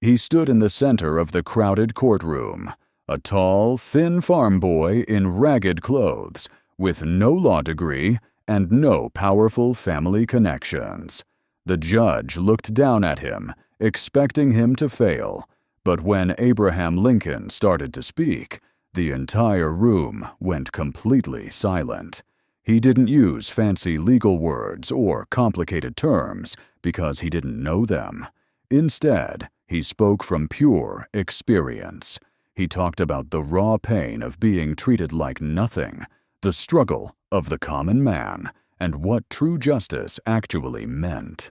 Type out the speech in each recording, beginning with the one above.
He stood in the center of the crowded courtroom, a tall, thin farm boy in ragged clothes, with no law degree and no powerful family connections. The judge looked down at him, expecting him to fail, but when Abraham Lincoln started to speak, the entire room went completely silent. He didn't use fancy legal words or complicated terms because he didn't know them. Instead, he spoke from pure experience. He talked about the raw pain of being treated like nothing, the struggle of the common man, and what true justice actually meant.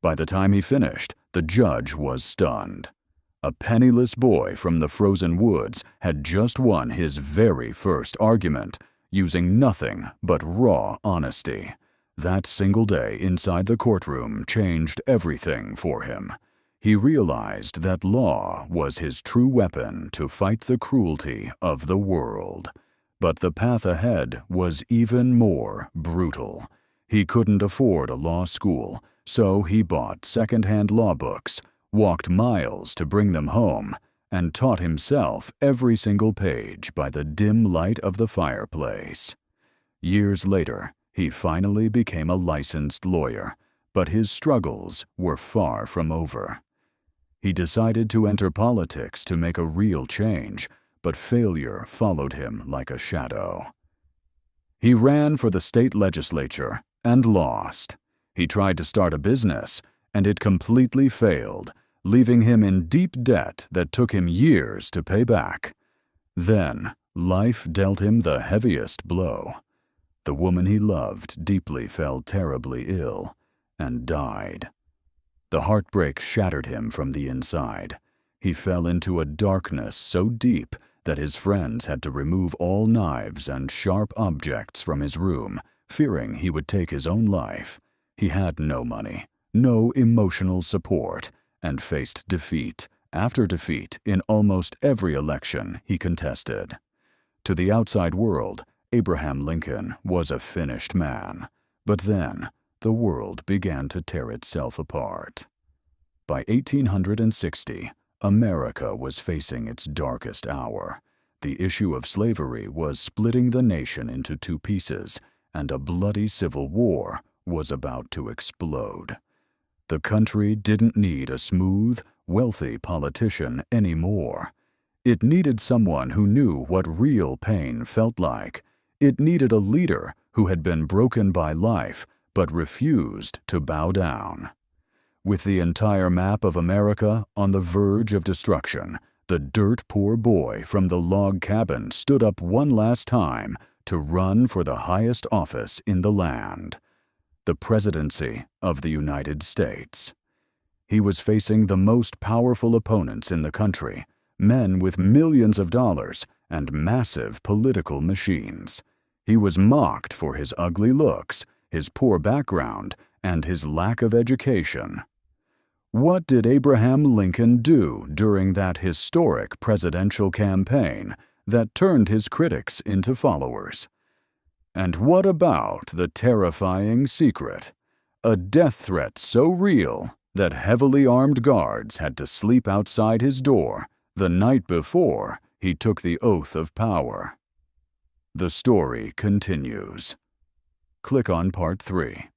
By the time he finished, the judge was stunned. A penniless boy from the frozen woods had just won his very first argument, using nothing but raw honesty. That single day inside the courtroom changed everything for him. He realized that law was his true weapon to fight the cruelty of the world. But the path ahead was even more brutal. He couldn't afford a law school, so he bought second-hand law books, walked miles to bring them home, and taught himself every single page by the dim light of the fireplace. Years later, he finally became a licensed lawyer, but his struggles were far from over. He decided to enter politics to make a real change, but failure followed him like a shadow. He ran for the state legislature and lost. He tried to start a business, and it completely failed, leaving him in deep debt that took him years to pay back. Then, life dealt him the heaviest blow. The woman he loved deeply fell terribly ill and died. The heartbreak shattered him from the inside. He fell into a darkness so deep that his friends had to remove all knives and sharp objects from his room, fearing he would take his own life. He had no money, no emotional support, and faced defeat after defeat in almost every election he contested. To the outside world, Abraham Lincoln was a finished man. But then, the world began to tear itself apart. By 1860, America was facing its darkest hour. The issue of slavery was splitting the nation into two pieces, and a bloody civil war was about to explode. The country didn't need a smooth, wealthy politician anymore. It needed someone who knew what real pain felt like. It needed a leader who had been broken by life but refused to bow down. With the entire map of America on the verge of destruction, the dirt-poor boy from the log cabin stood up one last time to run for the highest office in the land, the presidency of the United States. He was facing the most powerful opponents in the country, men with millions of dollars and massive political machines. He was mocked for his ugly looks, his poor background, and his lack of education. What did Abraham Lincoln do during that historic presidential campaign that turned his critics into followers? And what about the terrifying secret? A death threat so real that heavily armed guards had to sleep outside his door the night before he took the oath of power. The story continues. Click on Part 3.